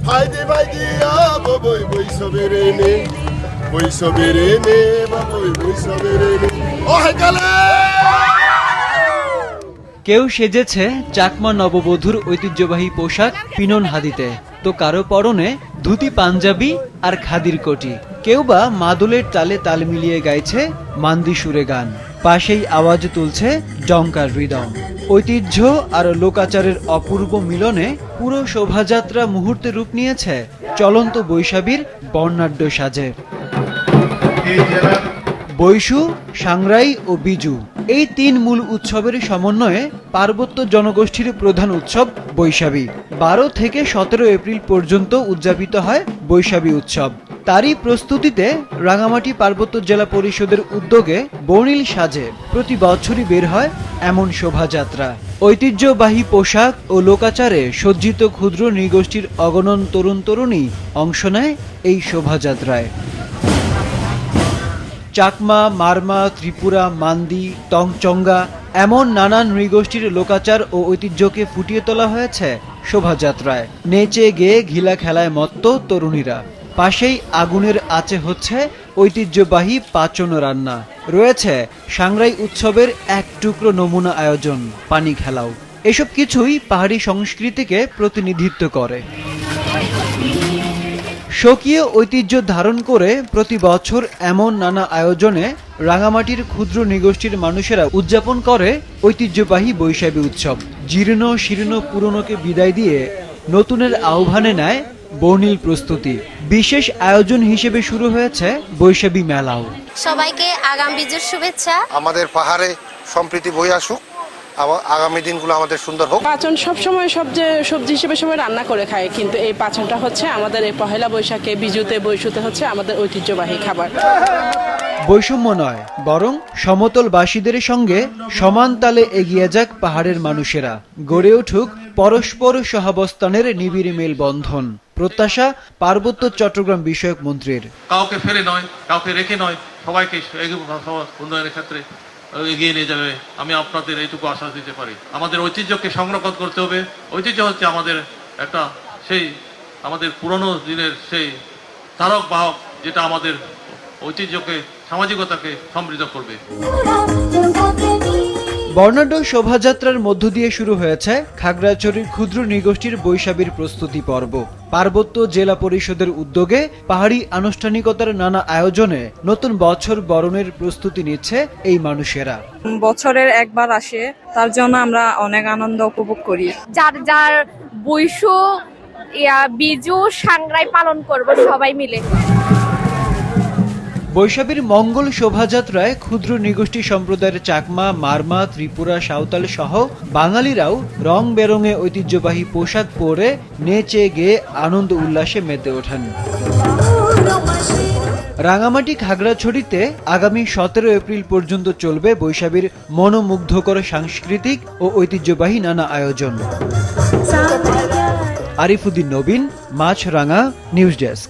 Haydi haydi ya boy boy soberene. Boy soberene boy soberene. Oh gale! কেউ সেজেছে চাকমা নববধূর ঐতিহ্যবাহী পোশাক পিনন হাদিতে, তো কারো পরনে ধুতি পাঞ্জাবি আর খাদির কোটি। কেউ বা মাদলের তালে তাল মিলিয়ে গাইছে মান্দি সুরে গান। পাশেই আওয়াজ তুলছে ডঙ্কার হৃদয়। ঐতিহ্য আর লোকাচারের অপূর্ব মিলনে পুরো শোভাযাত্রা মুহূর্তে রূপ নিয়েছে চলন্ত বৈশাখীর বর্ণাঢ্য সাজে। বৈশু, সাংরাই ও বিজু এই তিন মূল উৎসবের সমন্বয়ে পার্বত্য জনগোষ্ঠীর প্রধান উৎসব বৈশাখী। 12 থেকে 17 এপ্রিল পর্যন্ত উদযাপিত হয় বৈশাখী উৎসব। তারই প্রস্তুতিতে রাঙামাটি পার্বত্য জেলা পরিষদের উদ্যোগে বর্ণিল সাজে প্রতি বছরই বের হয় এমন শোভাযাত্রা। ঐতিহ্যবাহী পোশাক ও লোকাচারে সজ্জিত ক্ষুদ্র নৃগোষ্ঠীর অগণন তরুণ তরুণী অংশ নেয় এই শোভাযাত্রায়। চাকমা, মারমা, ত্রিপুরা, মান্দি, টংচঙ্গা এমন নানান নৃগোষ্ঠীর লোকাচার ও ঐতিহ্যকে ফুটিয়ে তোলা হয়েছে শোভাযাত্রায়। নেচে গেয়ে ঘিলা খেলায় মত্ত তরুণীরা। পাশেই আগুনের আঁচে হচ্ছে ঐতিহ্যবাহী পাচন রান্না। রয়েছে সাংরাই উৎসবের এক টুকরো নমুনা আয়োজন, পানি খেলাও। এসব কিছুই পাহাড়ি সংস্কৃতিকে প্রতিনিধিত্ব করে। স্বকীয় ঐতিহ্য ধারণ করে প্রতি বছর এমন নানা আয়োজনে রাঙামাটির ক্ষুদ্র নৃগোষ্ঠীর মানুষেরা উদযাপন করে ঐতিহ্যবাহী বৈশাখী উৎসব। জীর্ণ শীর্ণ পুরনোকে বিদায় দিয়ে নতুনের আহ্বানে নেয় বর্ণিল প্রস্তুতি। বিশেষ আয়োজন হিসেবে শুরু হয়েছে বৈশাখী মেলাও। সবাইকে আগাম বিজয়ের শুভেচ্ছা। আমাদের পাহাড়ে সম্প্রীতি বয়ে আসুক, আগামী দিনগুলো আমাদের সুন্দর হোক। পাচন সবসময় সবজি হিসেবে সবাই রান্না করে খায়, কিন্তু এই পাচনটা হচ্ছে আমাদের এই পহেলা বৈশাখে বিজুতে বৈশুতে হচ্ছে আমাদের ঐতিহ্যবাহী খাবার। বৈষম্য নয়, বরং সমতলবাসীদের সঙ্গে সমান তালে এগিয়ে যাক পাহাড়ের মানুষেরা। গড়ে উঠুক পরস্পর সহাবস্থানের নিবিড় মেলবন্ধন, প্রত্যাশা পার্বত্য চট্টগ্রাম বিষয়ক মন্ত্রীর। কাউকে ফেলে নয়, কাউকে রেখে নয়, সবাইকে উন্নয়নের ক্ষেত্রে এগিয়ে নিয়ে যাবে। আমি আপনাদের এইটুকু আশ্বাস দিতে পারি। আমাদের ঐতিহ্যকে সংরক্ষণ করতে হবে। ঐতিহ্য হচ্ছে আমাদের একটা আমাদের পুরনো দিনের সেই ধারক বাহক, যেটা আমাদের ঐতিহ্যকে, সামাজিকতাকে সমৃদ্ধ করবে। বর্ণাঢ্য শোভাযাত্রার মধ্য দিয়ে শুরু হয়েছে খাগড়াছড়ির ক্ষুদ্র নৃগোষ্ঠীর বৈশাখীর প্রস্তুতি পর্ব। পার্বত্য জেলা পরিষদের উদ্যোগে পাহাড়ি আনুষ্ঠানিকতার নানা আয়োজনে নতুন বছর বরণের প্রস্তুতি নিচ্ছে এই মানুষেরা। বছরের একবার আসে, তার জন্য আমরা অনেক আনন্দ উপভোগ করি। যার যার বৈশু বিজু সাংরাই পালন করব সবাই মিলে। বৈশাখীর মঙ্গল শোভাযাত্রায় ক্ষুদ্র নৃগোষ্ঠী সম্প্রদায়ের চাকমা, মারমা, ত্রিপুরা, সাঁওতাল সহ বাঙালিরাও রং বেরঙে ঐতিহ্যবাহী পোশাক পরে নেচে গেয়ে আনন্দ উল্লাসে মেতে ওঠেন। রাঙামাটি খাগড়াছড়িতে আগামী 17 এপ্রিল পর্যন্ত চলবে বৈশাখীর মনোমুগ্ধকর সাংস্কৃতিক ও ঐতিহ্যবাহী নানা আয়োজন। আরিফুদ্দিন নবীন, মাছরাঙা, নিউজ ডেস্ক।